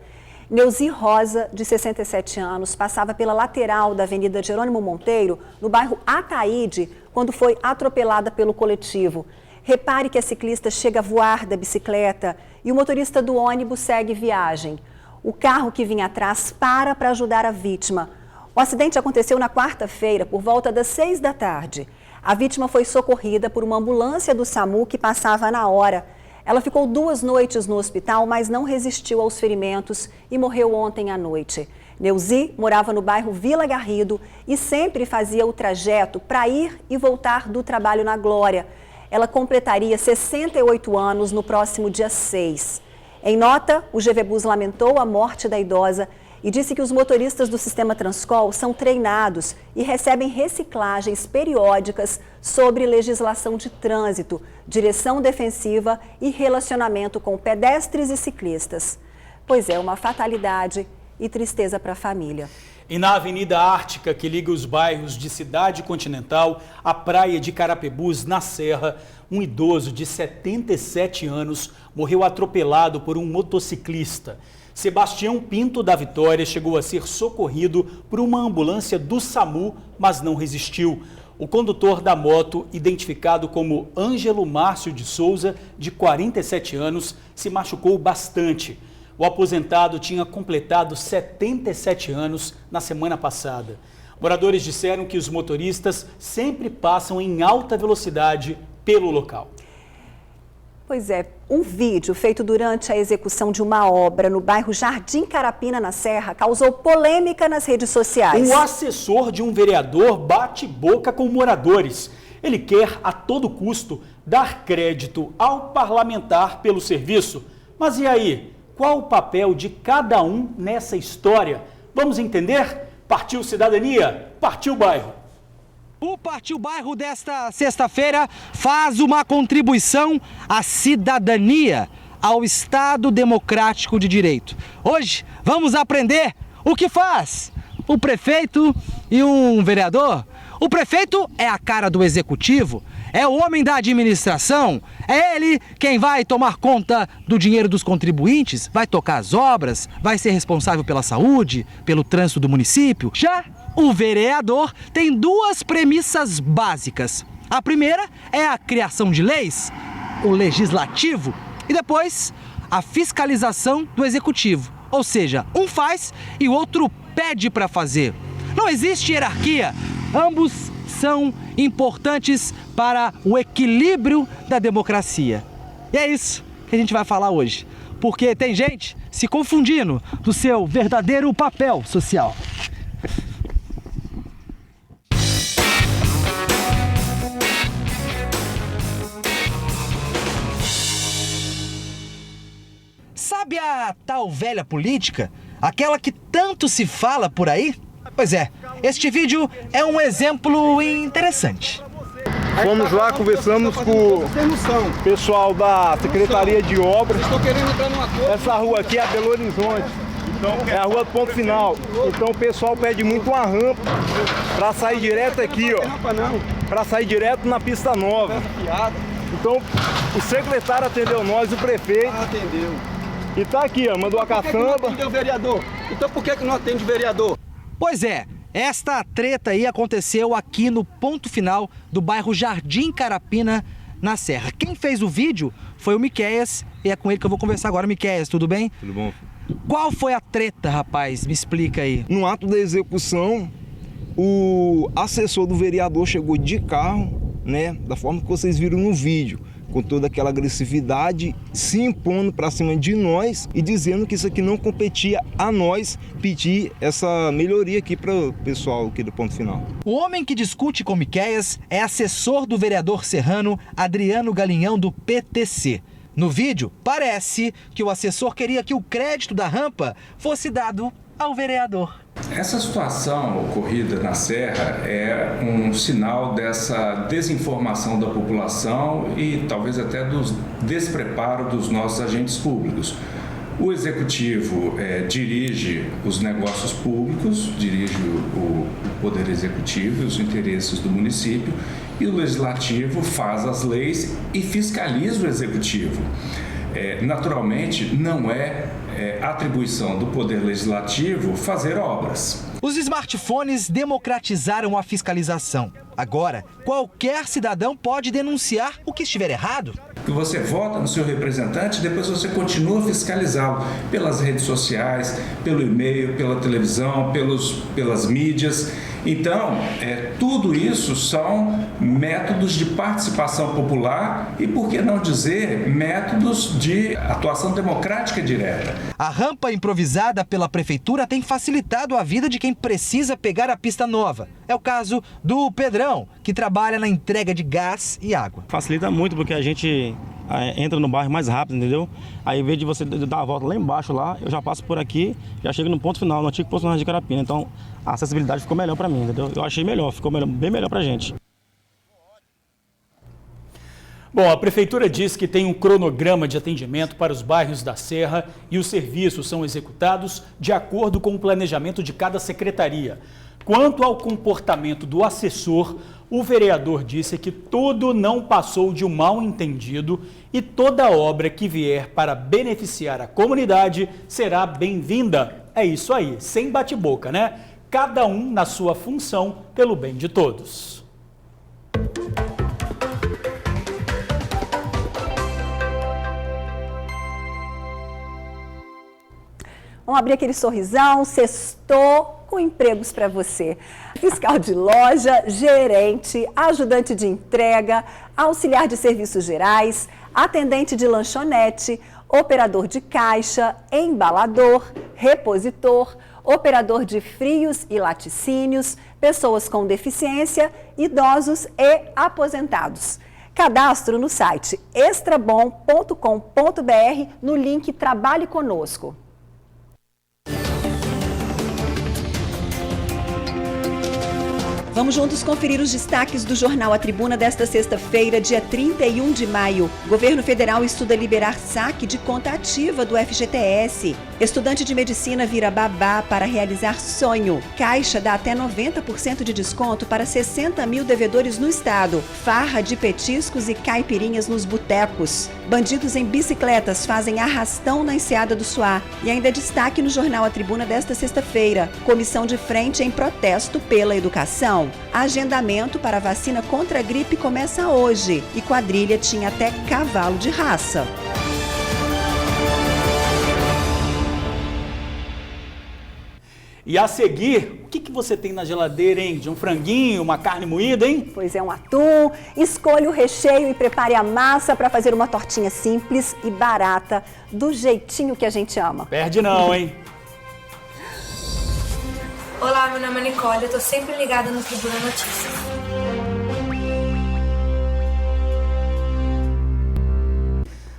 Neuzi Rosa, de 67 anos, passava pela lateral da Avenida Jerônimo Monteiro, no bairro Ataíde, quando foi atropelada pelo coletivo. Repare que a ciclista chega a voar da bicicleta e o motorista do ônibus segue viagem. O carro que vinha atrás para ajudar a vítima. O acidente aconteceu na quarta-feira, por volta das 6 da tarde. A vítima foi socorrida por uma ambulância do SAMU que passava na hora. Ela ficou 2 noites no hospital, mas não resistiu aos ferimentos e morreu ontem à noite. Neuzi morava no bairro Vila Garrido e sempre fazia o trajeto para ir e voltar do trabalho na Glória. Ela completaria 68 anos no próximo dia 6. Em nota, o GV Bus lamentou a morte da idosa e disse que os motoristas do sistema Transcol são treinados e recebem reciclagens periódicas sobre legislação de trânsito, direção defensiva e relacionamento com pedestres e ciclistas. Pois é, uma fatalidade e tristeza para a família. E na Avenida Ártica, que liga os bairros de Cidade Continental à praia de Carapebus, na Serra, um idoso de 77 anos morreu atropelado por um motociclista. Sebastião Pinto da Vitória chegou a ser socorrido por uma ambulância do SAMU, mas não resistiu. O condutor da moto, identificado como Ângelo Márcio de Souza, de 47 anos, se machucou bastante. O aposentado tinha completado 77 anos na semana passada. Moradores disseram que os motoristas sempre passam em alta velocidade pelo local. Pois é, um vídeo feito durante a execução de uma obra no bairro Jardim Carapina, na Serra, causou polêmica nas redes sociais. O assessor de um vereador bate boca com moradores. Ele quer, a todo custo, dar crédito ao parlamentar pelo serviço. Mas e aí? Qual o papel de cada um nessa história? Vamos entender? Partiu Cidadania, partiu bairro. O Partiu Bairro desta sexta-feira faz uma contribuição à cidadania, ao Estado Democrático de Direito. Hoje vamos aprender o que faz o prefeito e um vereador. O prefeito é a cara do executivo, é o homem da administração, é ele quem vai tomar conta do dinheiro dos contribuintes, vai tocar as obras, vai ser responsável pela saúde, pelo trânsito do município. Já o vereador tem duas premissas básicas. A primeira é a criação de leis, o legislativo, e depois a fiscalização do executivo. Ou seja, um faz e o outro pede para fazer. Não existe hierarquia, ambos são importantes para o equilíbrio da democracia. E é isso que a gente vai falar hoje, porque tem gente se confundindo do seu verdadeiro papel social. Sabe a tal velha política? Aquela que tanto se fala por aí? Pois é, este vídeo é um exemplo interessante. Fomos lá, conversamos com o pessoal da Secretaria de Obras. Essa rua aqui é a Belo Horizonte, é a rua do ponto final. Então o pessoal pede muito uma rampa para sair direto aqui, ó, para sair direto na pista nova. Então o secretário atendeu nós, o prefeito. Atendeu. E tá aqui, ó, mandou a caçamba. Por que não vereador? Então por que não atende o vereador? Pois é, esta treta aí aconteceu aqui no ponto final do bairro Jardim Carapina, na Serra. Quem fez o vídeo foi o Miqueias e é com ele que eu vou conversar agora. Miqueias, tudo bem? Tudo bom. Qual foi a treta, rapaz? Me explica aí. No ato da execução, o assessor do vereador chegou de carro, né, da forma que vocês viram no vídeo, com toda aquela agressividade, se impondo para cima de nós e dizendo que isso aqui não competia a nós pedir essa melhoria aqui para o pessoal aqui do ponto final. O homem que discute com Miqueias é assessor do vereador serrano Adriano Galinhão, do PTC. No vídeo, parece que o assessor queria que o crédito da rampa fosse dado ao vereador. Essa situação ocorrida na Serra é um sinal dessa desinformação da população e talvez até do despreparo dos nossos agentes públicos. O Executivo dirige os negócios públicos, dirige o Poder Executivo e os interesses do município, e o Legislativo faz as leis e fiscaliza o Executivo. Naturalmente, não é atribuição do Poder Legislativo fazer obras. Os smartphones democratizaram a fiscalização. Agora, qualquer cidadão pode denunciar o que estiver errado. Que você vota no seu representante, depois você continua a fiscalizá-lo pelas redes sociais, pelo e-mail, pela televisão, pelas mídias. Então, tudo isso são métodos de participação popular e, por que não dizer, métodos de atuação democrática direta. A rampa improvisada pela prefeitura tem facilitado a vida de quem precisa pegar a pista nova. É o caso do Pedrão, que trabalha na entrega de gás e água. Facilita muito porque a gente entra no bairro mais rápido, entendeu? Aí, em vez de você dar a volta lá embaixo, lá, eu já passo por aqui, já chego no ponto final, no antigo ponto final de Carapina. Então, a acessibilidade ficou melhor para mim, entendeu? Eu achei melhor, ficou bem melhor para a gente. Bom, a Prefeitura diz que tem um cronograma de atendimento para os bairros da Serra e os serviços são executados de acordo com o planejamento de cada secretaria. Quanto ao comportamento do assessor, o vereador disse que tudo não passou de um mal-entendido e toda obra que vier para beneficiar a comunidade será bem-vinda. É isso aí, sem bate-boca, né? Cada um na sua função pelo bem de todos. Vamos abrir aquele sorrisão, sextou com empregos para você. Fiscal de loja, gerente, ajudante de entrega, auxiliar de serviços gerais, atendente de lanchonete, operador de caixa, embalador, repositor, operador de frios e laticínios, pessoas com deficiência, idosos e aposentados. Cadastro no site extrabom.com.br no link Trabalhe Conosco. Vamos juntos conferir os destaques do Jornal A Tribuna desta sexta-feira, dia 31 de maio. Governo Federal estuda liberar saque de conta ativa do FGTS. Estudante de medicina vira babá para realizar sonho. Caixa dá até 90% de desconto para 60 mil devedores no estado. Farra de petiscos e caipirinhas nos botecos. Bandidos em bicicletas fazem arrastão na enseada do Suá. E ainda destaque no Jornal A Tribuna desta sexta-feira. Comissão de frente em protesto pela educação. Agendamento para a vacina contra a gripe começa hoje e quadrilha tinha até cavalo de raça. E a seguir, o que você tem na geladeira, hein? De um franguinho, uma carne moída, hein? Pois é, um atum. Escolha o recheio e prepare a massa para fazer uma tortinha simples e barata, do jeitinho que a gente ama. Perde não, hein? Olá, meu nome é Nicole, eu tô sempre ligada no Tribuna Notícias.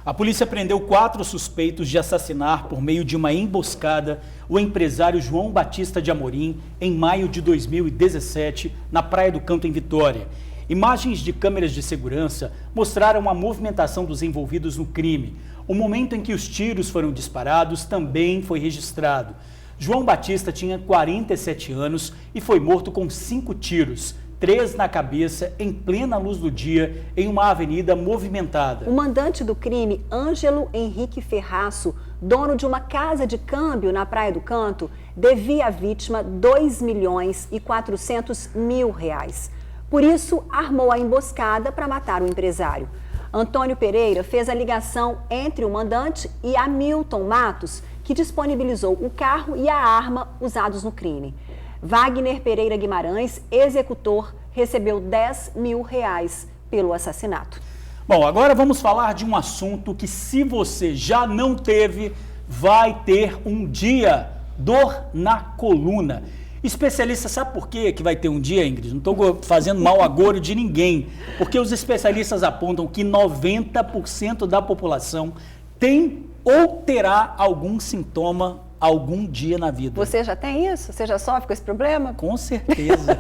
A polícia prendeu 4 suspeitos de assassinar por meio de uma emboscada o empresário João Batista de Amorim em maio de 2017, na Praia do Canto, em Vitória. Imagens de câmeras de segurança mostraram a movimentação dos envolvidos no crime. O momento em que os tiros foram disparados também foi registrado. João Batista tinha 47 anos e foi morto com 5 tiros, 3 na cabeça, em plena luz do dia, em uma avenida movimentada. O mandante do crime, Ângelo Henrique Ferraço, dono de uma casa de câmbio na Praia do Canto, devia à vítima R$ 2.400.000. Por isso, armou a emboscada para matar o empresário. Antônio Pereira fez a ligação entre o mandante e Hamilton Matos, que disponibilizou o carro e a arma usados no crime. Wagner Pereira Guimarães, executor, recebeu R$ 10.000 pelo assassinato. Bom, agora vamos falar de um assunto que, se você já não teve, vai ter um dia: dor na coluna. Especialista, sabe por quê que vai ter um dia, Ingrid? Não estou fazendo mal a gouro de ninguém, porque os especialistas apontam que 90% da população tem ou terá algum sintoma algum dia na vida. Você já tem isso? Você já sofre com esse problema? Com certeza.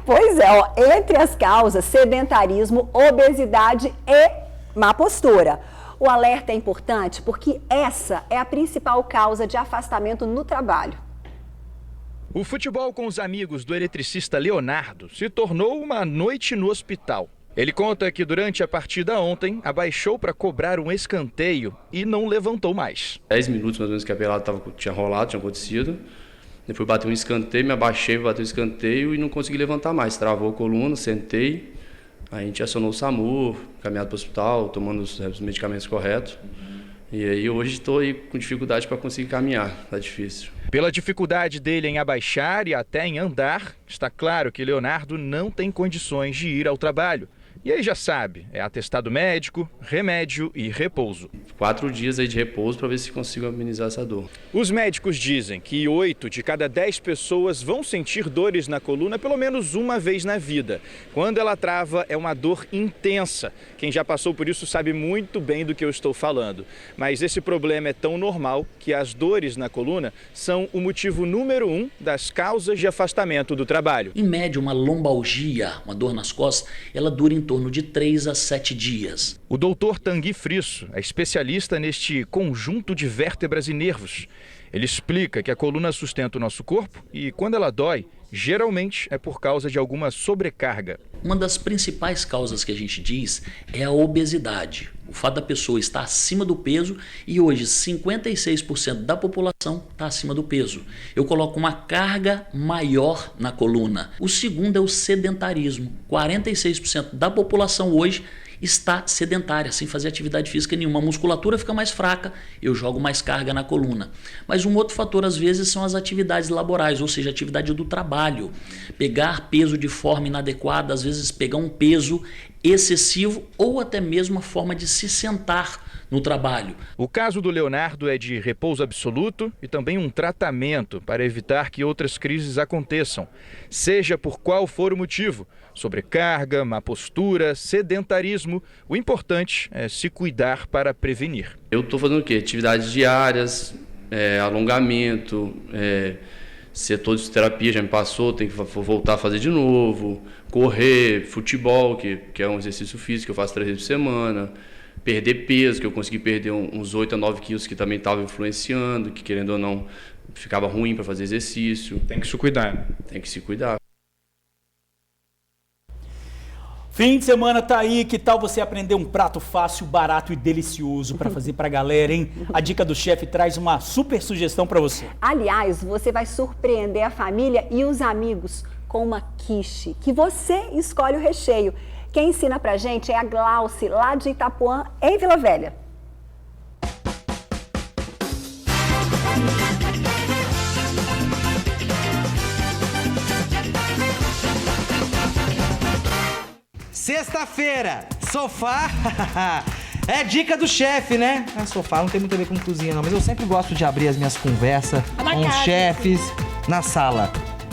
Pois é, ó, entre as causas, sedentarismo, obesidade e má postura. O alerta é importante porque essa é a principal causa de afastamento no trabalho. O futebol com os amigos do eletricista Leonardo se tornou uma noite no hospital. Ele conta que durante a partida ontem, abaixou para cobrar um escanteio e não levantou mais. 10 minutos mais ou menos que a pelada tinha rolado, tinha acontecido. Depois bateu um escanteio, me abaixei, bateu um escanteio e não consegui levantar mais. Travou a coluna, sentei, a gente acionou o SAMU, caminhado para o hospital, tomando os medicamentos corretos. E aí hoje estou aí com dificuldade para conseguir caminhar, tá difícil. Pela dificuldade dele em abaixar e até em andar, está claro que Leonardo não tem condições de ir ao trabalho. E aí já sabe, é atestado médico, remédio e repouso. 4 dias aí de repouso para ver se consigo amenizar essa dor. Os médicos dizem que 8 de cada 10 pessoas vão sentir dores na coluna pelo menos uma vez na vida. Quando ela trava, é uma dor intensa. Quem já passou por isso sabe muito bem do que eu estou falando. Mas esse problema é tão normal que as dores na coluna são o motivo número 1 das causas de afastamento do trabalho. Em média, uma lombalgia, uma dor nas costas, ela dura em torno de 3 a 7 dias. O doutor Tanguy Frisso é especialista neste conjunto de vértebras e nervos. Ele explica que a coluna sustenta o nosso corpo e, quando ela dói, geralmente é por causa de alguma sobrecarga. Uma das principais causas que a gente diz é a obesidade. O fato da pessoa estar acima do peso, e hoje 56% da população está acima do peso. Eu coloco uma carga maior na coluna. O segundo é o sedentarismo. 46% da população hoje está sedentária, sem fazer atividade física nenhuma. A musculatura fica mais fraca, eu jogo mais carga na coluna. Mas um outro fator, às vezes, são as atividades laborais, ou seja, a atividade do trabalho. Pegar peso de forma inadequada, às vezes pegar um peso excessivo ou até mesmo a forma de se sentar no trabalho. O caso do Leonardo é de repouso absoluto e também um tratamento para evitar que outras crises aconteçam, seja por qual for o motivo. Sobrecarga, má postura, sedentarismo, o importante é se cuidar para prevenir. Eu estou fazendo o quê? Atividades diárias, alongamento, setor de terapia já me passou, tem que voltar a fazer de novo, correr, futebol, que é um exercício físico que eu faço 3 vezes por semana, perder peso, que eu consegui perder uns 8 a 9 quilos que também estava influenciando, que querendo ou não ficava ruim para fazer exercício. Tem que se cuidar. Tem que se cuidar. Fim de semana tá aí, que tal você aprender um prato fácil, barato e delicioso para fazer pra galera, hein? A dica do chefe traz uma super sugestão para você. Aliás, você vai surpreender a família e os amigos com uma quiche, que você escolhe o recheio. Quem ensina pra gente é a Glauce, lá de Itapuã, em Vila Velha. Sexta-feira, sofá é dica do chefe, né? Sofá não tem muito a ver com cozinha não, mas eu sempre gosto de abrir as minhas conversas com os chefes na sala,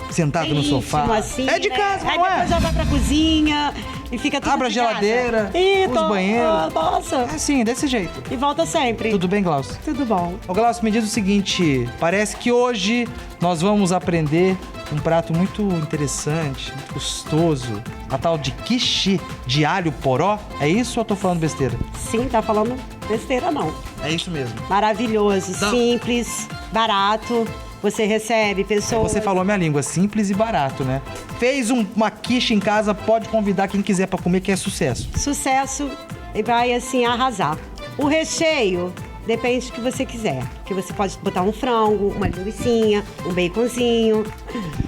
sentado no sofá. Assim, é de casa, né? não é? Aí depois já vai pra cozinha e fica tudo Abre a geladeira, os banheiros. Nossa. É assim, desse jeito. E volta sempre. Tudo bem, Glaucio? Tudo bom. Ô, Glaucio, me diz o seguinte, parece que hoje nós vamos aprender um prato muito interessante, muito gostoso, a tal de quiche de alho poró. É isso ou eu tô falando besteira? Sim, tá falando besteira não. É isso mesmo. Maravilhoso, simples, barato. Você recebe pessoas... Você falou minha língua, simples e barato, né? Fez uma quiche em casa, pode convidar quem quiser pra comer, que é sucesso. Sucesso e vai, assim, arrasar. O recheio depende do que você quiser. Que você pode botar um frango, uma linguicinha, um baconzinho.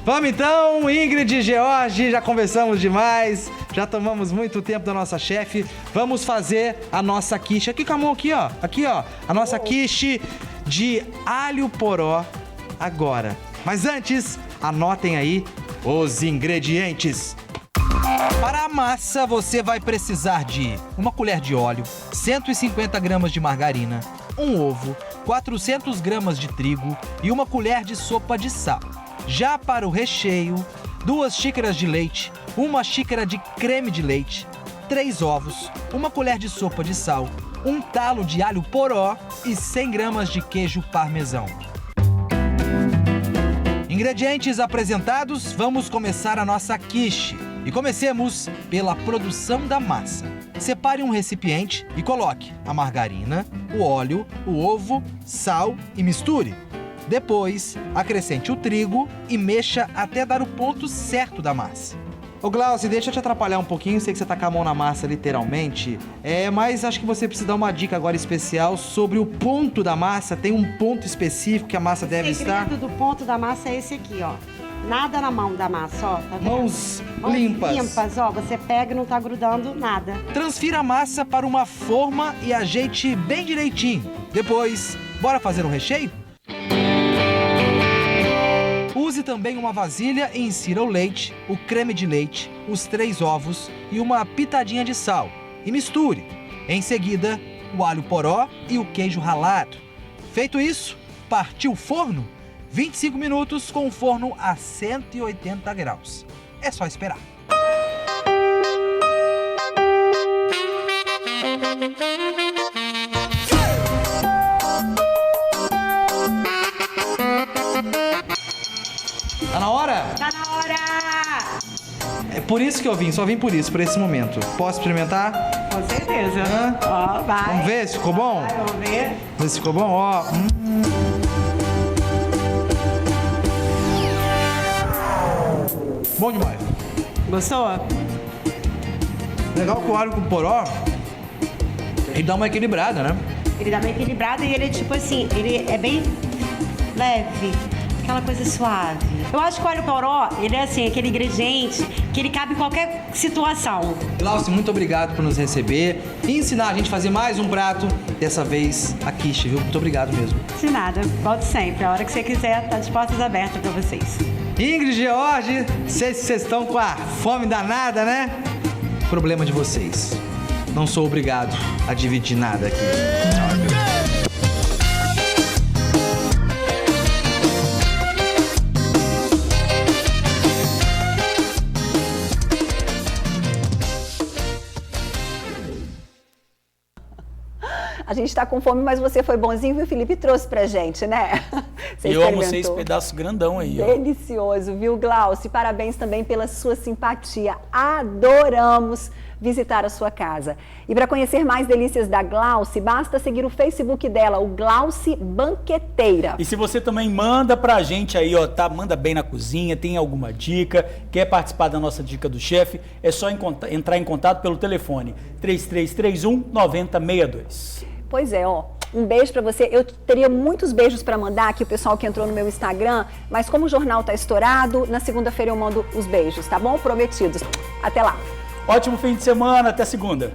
Vamos então, Ingrid e George, já conversamos demais, já tomamos muito tempo da nossa chefe. Vamos fazer a nossa quiche. Aqui com a mão, aqui, ó. Aqui, ó. A nossa quiche de alho poró. Agora. Mas antes, anotem aí os ingredientes. Para a massa, você vai precisar de uma colher de óleo, 150 gramas de margarina, um ovo, 400 gramas de trigo e uma colher de sopa de sal. Já para o recheio, 2 xícaras de leite, 1 xícara de creme de leite, 3 ovos, 1 colher de sopa de sal, 1 talo de alho poró e 100 gramas de queijo parmesão. Ingredientes apresentados, vamos começar a nossa quiche. E comecemos pela produção da massa. Separe um recipiente e coloque a margarina, o óleo, o ovo, sal e misture. Depois, acrescente o trigo e mexa até dar o ponto certo da massa. Ô Glaucio, deixa eu te atrapalhar um pouquinho, sei que você tá com a mão na massa literalmente, mas acho que você precisa dar uma dica agora especial sobre o ponto da massa. Tem um ponto específico que a massa deve estar? O segredo do ponto da massa é esse aqui, ó. Nada na mão da massa, ó. Tá vendo? Mãos limpas. Limpas, ó. Você pega e não tá grudando nada. Transfira a massa para uma forma e ajeite bem direitinho. Depois, bora fazer um recheio? Use também uma vasilha e insira o leite, o creme de leite, os 3 ovos e uma pitadinha de sal. E misture. Em seguida, o alho poró e o queijo ralado. Feito isso, partiu o forno? 25 minutos com o forno a 180 graus. É só esperar. Tá na hora? Tá na hora! É por isso que eu vim, só vim por isso, por esse momento. Posso experimentar? Com certeza. Ó, vai. Vamos ver se ficou bom? Vai, vamos ver. Ver se ficou bom, ó. Bom demais. Gostou? Legal que o alho com poró, ele dá uma equilibrada, né? Ele dá uma equilibrada e ele é tipo assim, ele é bem leve. aquela coisa suave. Eu acho que o alho poró, ele é assim, aquele ingrediente que ele cabe em qualquer situação. Glauci, muito obrigado por nos receber e ensinar a gente a fazer mais um prato, dessa vez a quiche, viu? Muito obrigado mesmo. De nada, volte sempre. A hora que você quiser, tá de portas abertas para vocês. Ingrid, George, sei se vocês estão com a fome danada, né? Problema de vocês. Não sou obrigado a dividir nada aqui. A gente tá com fome, mas você foi bonzinho, viu, Felipe? Trouxe pra gente, né? Você eu almocei esse pedaço grandão aí, ó. Delicioso, viu, Glauci? Parabéns também pela sua simpatia. Adoramos visitar a sua casa. E para conhecer mais delícias da Glauci, basta seguir o Facebook dela, o Glauci Banqueteira. E se você também manda pra gente aí, ó, tá? Manda bem na cozinha, tem alguma dica, quer participar da nossa dica do chefe, é só entrar em contato pelo telefone 3331-9062. Pois é, ó. Um beijo pra você. Eu teria muitos beijos pra mandar aqui, o pessoal que entrou no meu Instagram, mas como o jornal tá estourado, na segunda-feira eu mando os beijos, tá bom? Prometidos. Até lá. Ótimo fim de semana, até segunda.